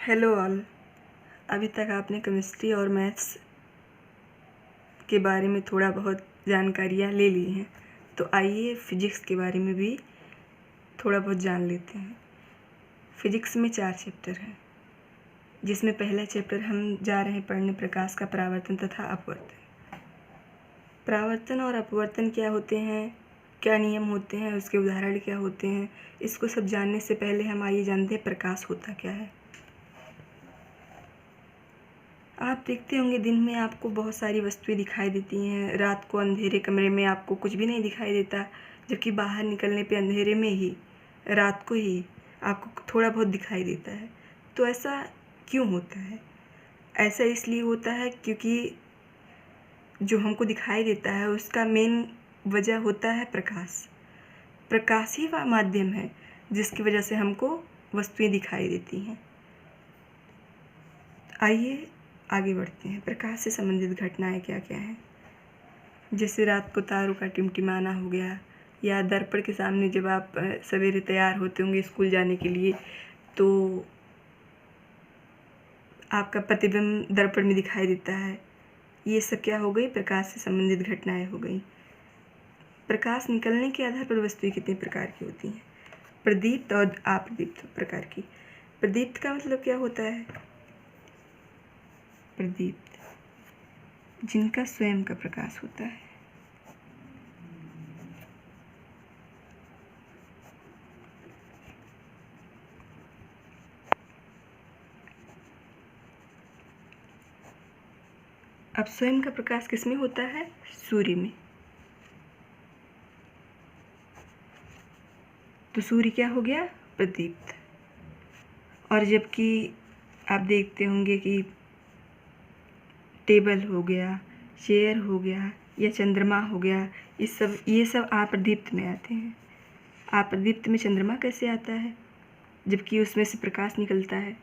Hello all. अभी तक आपने केमिस्ट्री और मैथ्स के बारे में थोड़ा बहुत जानकारियाँ ले ली हैं, तो आइए फिजिक्स के बारे में भी थोड़ा बहुत जान लेते हैं। फिजिक्स में 4 चैप्टर हैं, जिसमें पहला चैप्टर हम जा रहे हैं पढ़ने प्रकाश का परावर्तन तथा अपवर्तन। परावर्तन और अपवर्तन क्या होते हैं, क्या नियम होते हैं, उसके उदाहरण क्या होते हैं, इसको सब जानने से पहले हम आइए जानते हैं प्रकाश होता क्या है। आप देखते होंगे दिन में आपको बहुत सारी वस्तुएं दिखाई देती हैं, रात को अंधेरे कमरे में आपको कुछ भी नहीं दिखाई देता, जबकि बाहर निकलने पे अंधेरे में ही रात को ही आपको थोड़ा बहुत दिखाई देता है। तो ऐसा क्यों होता है? ऐसा इसलिए होता है क्योंकि जो हमको दिखाई देता है उसका मेन वजह होता है प्रकाश। प्रकाश ही वह माध्यम है जिसकी वजह से हमको वस्तुएं दिखाई देती हैं। आइए आगे बढ़ते हैं। प्रकाश से संबंधित घटनाएं क्या क्या हैं, जैसे रात को तारों का टिमटिमाना हो गया, या दर्पण के सामने जब आप सवेरे तैयार होते होंगे स्कूल जाने के लिए, तो आपका प्रतिबिंब दर्पण में दिखाई देता है। ये सब क्या हो गई? प्रकाश से संबंधित घटनाएं हो गई। प्रकाश निकलने के आधार पर वस्तुएं कितने प्रकार की होती हैं? प्रदीप्त और अप्रदीप्त प्रकार की। प्रदीप्त का मतलब क्या होता है? प्रदीप्त जिनका स्वयं का प्रकाश होता है। अब स्वयं का प्रकाश किसमें होता है? सूर्य में। तो सूर्य क्या हो गया? प्रदीप्त। और जबकि आप देखते होंगे कि टेबल हो गया, चेयर हो गया या चंद्रमा हो गया, ये सब अप्रदीप्त में आते हैं। अप्रदीप्त में चंद्रमा कैसे आता है जबकि उसमें से प्रकाश निकलता है?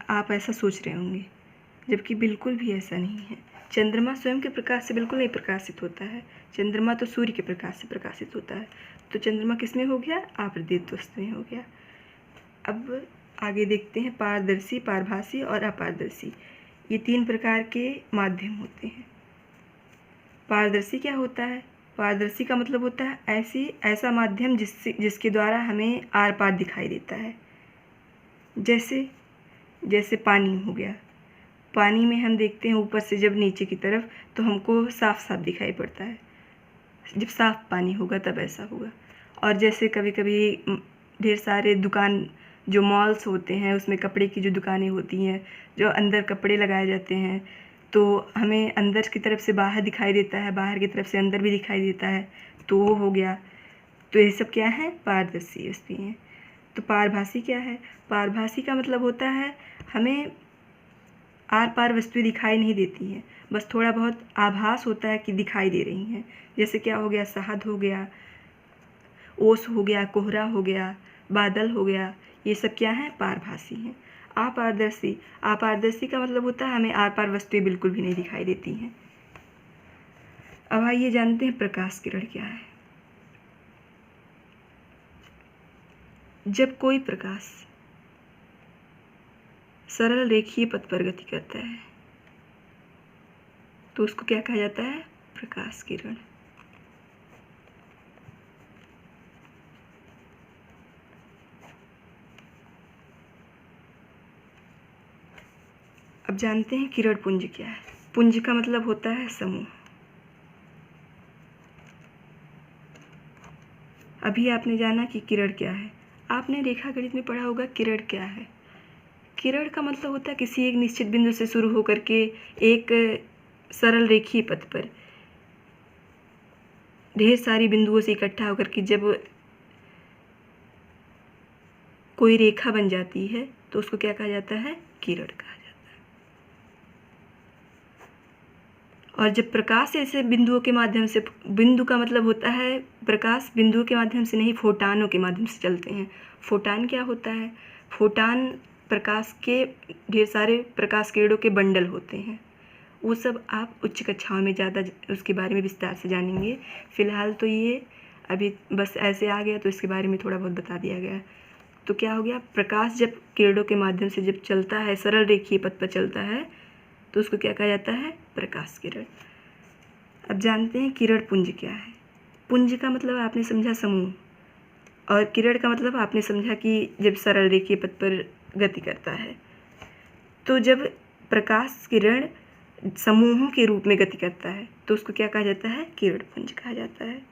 आप ऐसा सोच रहे होंगे, जबकि बिल्कुल भी ऐसा नहीं है। चंद्रमा स्वयं के प्रकाश से बिल्कुल नहीं प्रकाशित होता है। चंद्रमा तो सूर्य के प्रकाश से प्रकाशित होता है। तो चंद्रमा किसमें हो गया? अप्रदीप्त वस्तु में हो गया। अब आगे देखते हैं पारदर्शी, पारभासी और अपारदर्शी। ये 3 प्रकार के माध्यम होते हैं। पारदर्शी क्या होता है? पारदर्शी का मतलब होता है ऐसा माध्यम जिसके द्वारा हमें आर पार दिखाई देता है। जैसे पानी हो गया। पानी में हम देखते हैं ऊपर से जब नीचे की तरफ, तो हमको साफ साफ दिखाई पड़ता है। जब साफ पानी होगा तब ऐसा होगा। और जैसे कभी कभी ढेर सारे दुकान, जो मॉल्स होते हैं, उसमें कपड़े की जो दुकानें होती हैं, जो अंदर कपड़े लगाए जाते हैं, तो हमें अंदर की तरफ से बाहर दिखाई देता है, बाहर की तरफ से अंदर भी दिखाई देता है, तो वो हो गया। तो ये सब क्या है? पारदर्शी वस्तुएं हैं। तो पारभासी क्या है? पारभासी का मतलब होता है हमें आर पार वस्तुएं दिखाई नहीं देती हैं, बस थोड़ा बहुत आभास होता है कि दिखाई दे रही हैं। जैसे क्या हो गया? शहद हो गया, ओस हो गया, कोहरा हो गया, बादल हो गया, ये सब क्या है? पारभासी हैं। अपारदर्शी का मतलब होता है हमें आर पार वस्तुएं बिल्कुल भी नहीं दिखाई देती हैं। अब आइए जानते हैं प्रकाश किरण क्या है। जब कोई प्रकाश सरल रेखीय पथ पर गति करता है तो उसको क्या कहा जाता है? प्रकाश किरण। अब जानते हैं किरण पुंज क्या है। पुंज का मतलब होता है समूह। अभी आपने जाना कि किरण क्या है। आपने रेखागणित में पढ़ा होगा किरण क्या है। किरण का मतलब होता है किसी एक निश्चित बिंदु से शुरू होकर के एक सरल रेखीय पथ पर ढेर सारी बिंदुओं से इकट्ठा होकर के जब कोई रेखा बन जाती है तो उसको क्या कहा जाता है? किरण कहा जाता है। और जब प्रकाश ऐसे बिंदुओं के माध्यम से, बिंदु का मतलब होता है प्रकाश बिंदुओं के माध्यम से नहीं, फोटानों के माध्यम से चलते हैं। फोटान क्या होता है? फोटान प्रकाश के ढेर सारे प्रकाश किरणों के बंडल होते हैं। वो सब आप उच्च कक्षाओं में ज़्यादा उसके बारे में विस्तार से जानेंगे। फ़िलहाल तो ये अभी बस ऐसे आ गया तो इसके बारे में थोड़ा बहुत बता दिया गया। तो क्या हो गया, प्रकाश जब किरणों के माध्यम से जब चलता है, सरल रेखीय पथ पर चलता है, तो उसको क्या कहा जाता है, प्रकाश किरण। अब जानते हैं किरण पुंज क्या है। पुंज का मतलब आपने समझा समूह, और किरण का मतलब आपने समझा कि जब सरल रेखीय पथ पर गति करता है। तो जब प्रकाश किरण समूहों के रूप में गति करता है तो उसको क्या कहा जाता है, किरण पुंज कहा जाता है।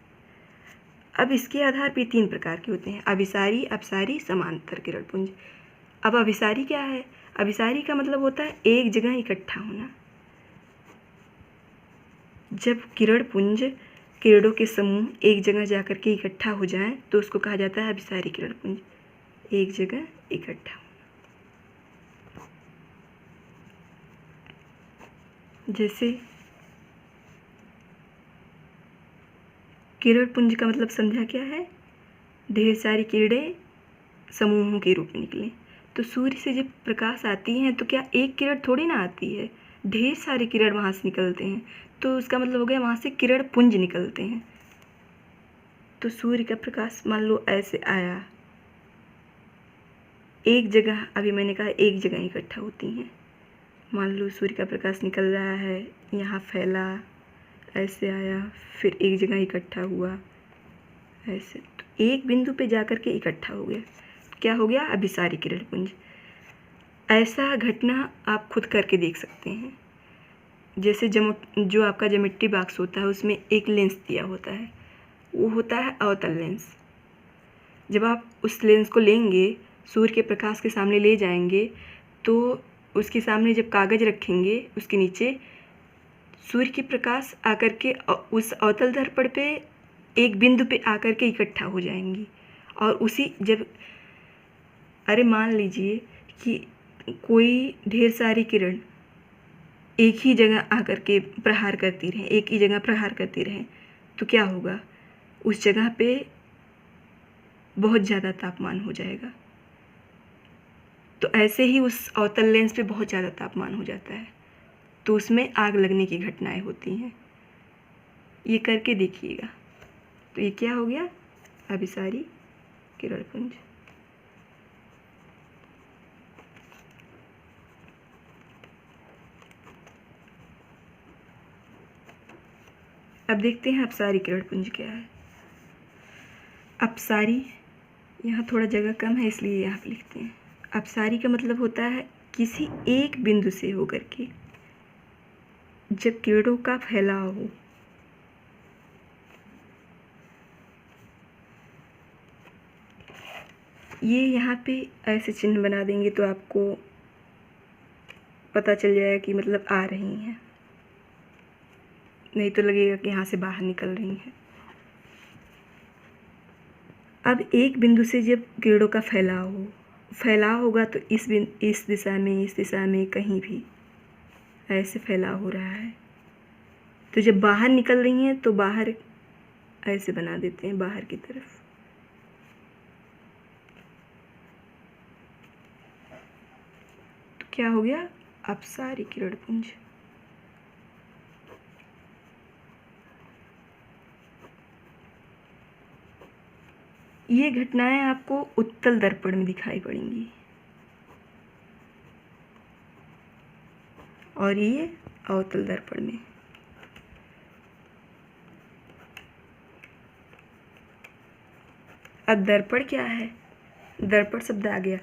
अब इसके आधार पे 3 प्रकार के होते हैं, अभिसारी, अपसारी, समांतर किरण पुंज। अब अभिसारी क्या है, अभिसारी का मतलब होता है एक जगह इकट्ठा होना। जब किरण पुंज, किरणों के समूह एक जगह जाकर के इकट्ठा हो जाएं तो उसको कहा जाता है अभिसारी किरण पुंज, एक जगह इकट्ठा होना। जैसे किरण पुंज का मतलब समझा क्या है, ढेर सारी किरणें समूहों के रूप में निकलें। तो सूर्य से जब प्रकाश आती हैं तो क्या एक किरण थोड़ी ना आती है, ढेर सारे किरण वहाँ से निकलते हैं, तो उसका मतलब हो गया वहाँ से किरण पुंज निकलते हैं। तो सूर्य का प्रकाश मान लो ऐसे आया, एक जगह, अभी मैंने कहा एक जगह इकट्ठा होती हैं। मान लो सूर्य का प्रकाश निकल रहा है, यहाँ फैला, ऐसे आया, फिर एक जगह इकट्ठा हुआ, ऐसे, तो एक बिंदु पे जाकर के इकट्ठा हो गया, क्या हो गया, अभिसारी किरण पुंज। ऐसा घटना आप खुद करके देख सकते हैं। जैसे जो आपका ज्योमेट्री बॉक्स होता है उसमें एक लेंस दिया होता है, वो होता है अवतल लेंस। जब आप उस लेंस को लेंगे, सूर्य के प्रकाश के सामने ले जाएंगे, तो उसके सामने जब कागज़ रखेंगे उसके नीचे सूर्य के प्रकाश आकर के उस अवतल दर्पण पे एक बिंदु पे आकर के इकट्ठा हो जाएंगी। और उसी जब, अरे मान लीजिए कि कोई ढेर सारी किरण एक ही जगह आकर के प्रहार करती रहें, एक ही जगह प्रहार करती रहें, तो क्या होगा, उस जगह पे बहुत ज़्यादा तापमान हो जाएगा। तो ऐसे ही उस अवतल लेंस पे बहुत ज़्यादा तापमान हो जाता है, तो उसमें आग लगने की घटनाएं होती हैं। ये करके देखिएगा। तो ये क्या हो गया, अभिसारी किरण पुंज। अब देखते हैं अपसारी किरण पुंज क्या है। अपसारी, यहाँ थोड़ा जगह कम है इसलिए यहाँ पे लिखते हैं। अपसारी का मतलब होता है किसी एक बिंदु से होकर के जब किरणों का फैलाव हो, ये यहाँ पे ऐसे चिन्ह बना देंगे तो आपको पता चल जाएगा कि मतलब आ रही हैं, नहीं तो लगेगा कि यहाँ से बाहर निकल रही हैं। अब एक बिंदु से जब किरणों का फैलाव होगा तो इस दिशा में कहीं भी ऐसे फैलाव हो रहा है। तो जब बाहर निकल रही हैं तो बाहर ऐसे बना देते हैं, बाहर की तरफ। तो क्या हो गया, अपसारी किरण पुंज। ये घटनाएं आपको उत्तल दर्पण में दिखाई पड़ेंगी और ये अवतल दर्पण में। अब दर्पण क्या है, दर्पण शब्द आ गया।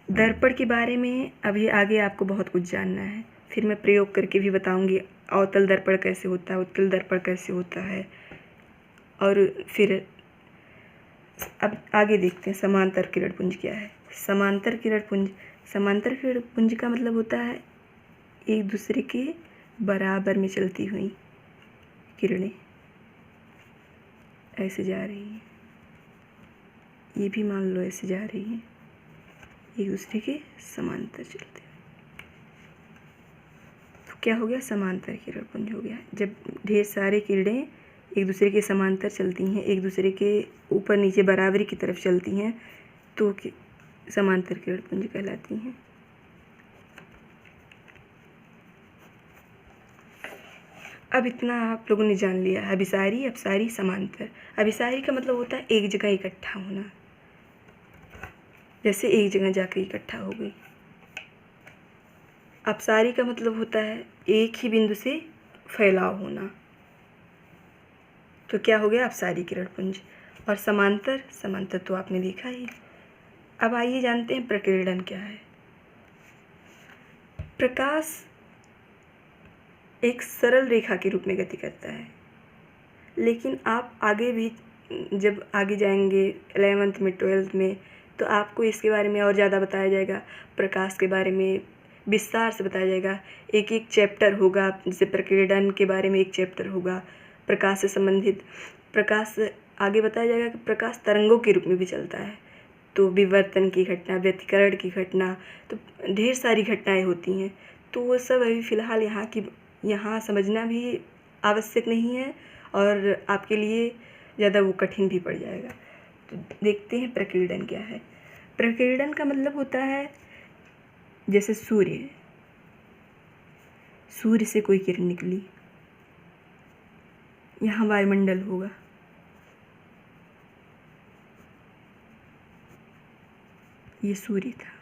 दर्पण के बारे में अभी आगे आपको बहुत कुछ जानना है, फिर मैं प्रयोग करके भी बताऊंगी अवतल दर्पण कैसे होता है, उत्तल दर्पण कैसे होता है। और फिर अब आगे देखते हैं समांतर किरण पुंज क्या है। समांतर किरण पुंज का मतलब होता है एक दूसरे के बराबर में चलती हुई किरणें ऐसे जा रही हैं, ये भी मान लो ऐसे जा रही हैं, एक दूसरे के समांतर चलते हुए। तो क्या हो गया, समांतर किरण पुंज हो गया। जब ढेर सारे किरणें एक दूसरे के समांतर चलती हैं, एक दूसरे के ऊपर नीचे बराबरी की तरफ चलती हैं, तो समांतर किरण पुंज कहलाती हैं। अब इतना आप लोगों ने जान लिया, अभिसारी, अपसारी, समांतर। अभिसारी का मतलब होता है एक जगह इकट्ठा होना, जैसे एक जगह जाकर इकट्ठा हो गई। अपसारी का मतलब होता है एक ही बिंदु से फैलाव होना। तो क्या हो गया? अपसारी किरणपुंज। और समांतर तो आपने देखा ही। अब आइए जानते हैं प्रकीर्णन क्या है। प्रकाश एक सरल रेखा के रूप में गति करता है, लेकिन आप आगे भी जब आगे जाएंगे 11th में 12th में, तो आपको इसके बारे में और ज़्यादा बताया जाएगा। प्रकाश के बारे में विस्तार से बताया जाएगा। एक एक चैप्टर होगा, जैसे प्रकीर्णन के बारे में एक चैप्टर होगा, प्रकाश से संबंधित। प्रकाश आगे बताया जाएगा कि प्रकाश तरंगों के रूप में भी चलता है, तो विवर्तन की घटना, व्यतिकरण की घटना, तो ढेर सारी घटनाएं होती हैं। तो वो सब अभी फ़िलहाल यहाँ समझना भी आवश्यक नहीं है और आपके लिए ज़्यादा वो कठिन भी पड़ जाएगा। तो देखते हैं प्रकीर्णन क्या है। प्रकीर्णन का मतलब होता है जैसे सूर्य से कोई किरण निकली, यहाँ वायुमंडल होगा, ये सूर्य था।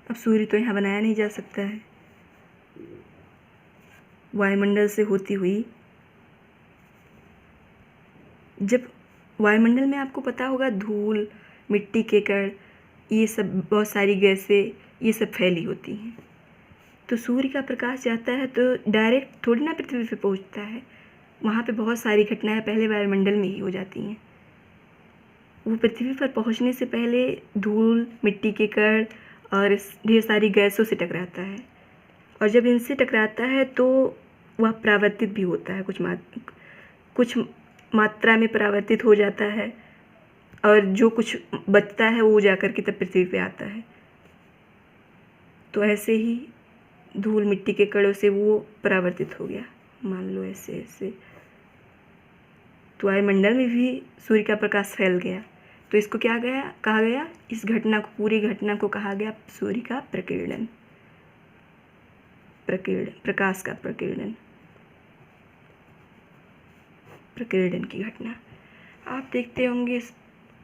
अब सूर्य तो यहाँ बनाया नहीं जा सकता है, वायुमंडल से होती हुई, जब वायुमंडल में आपको पता होगा धूल, मिट्टी के कण, ये सब बहुत सारी गैसें, ये सब फैली होती हैं। तो सूर्य का प्रकाश जाता है तो डायरेक्ट थोड़ी ना पृथ्वी पे पहुंचता है, वहाँ पे बहुत सारी घटनाएं पहले वायुमंडल में ही हो जाती हैं। वो पृथ्वी पर पहुंचने से पहले धूल, मिट्टी के कण और ढेर सारी गैसों से टकराता है, और जब इनसे टकराता है तो वह परावर्तित भी होता है, कुछ मात्रा में परावर्तित हो जाता है, और जो कुछ बचता है वो जाकर के तब पृथ्वी पे आता है। तो ऐसे ही धूल, मिट्टी के कणों से वो परावर्तित हो गया, मान लो ऐसे। तो वायुमंडल में भी सूर्य का प्रकाश फैल गया, तो इसको क्या कहा गया? इस घटना को, पूरी घटना को कहा गया सूर्य का प्रकीर्णन। प्रकाश का प्रकीर्णन की घटना। आप देखते होंगे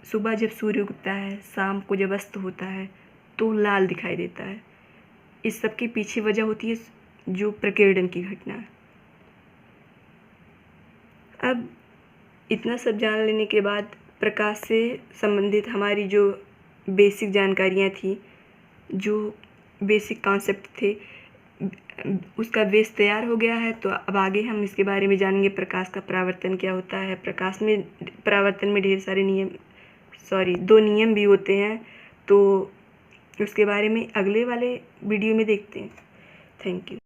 सुबह जब सूर्य उगता है, शाम को जब अस्त होता है तो लाल दिखाई देता है। इस सब के पीछे वजह होती है जो प्रकीर्णन की घटना। अब इतना सब जान लेने के बाद प्रकाश से संबंधित हमारी जो बेसिक जानकारियाँ थी, जो बेसिक कॉन्सेप्ट थे, उसका बेस तैयार हो गया है। तो अब आगे हम इसके बारे में जानेंगे, प्रकाश का परावर्तन क्या होता है। परावर्तन में ढेर सारे 2 नियम भी होते हैं, तो उसके बारे में अगले वाले वीडियो में देखते हैं। Thank you.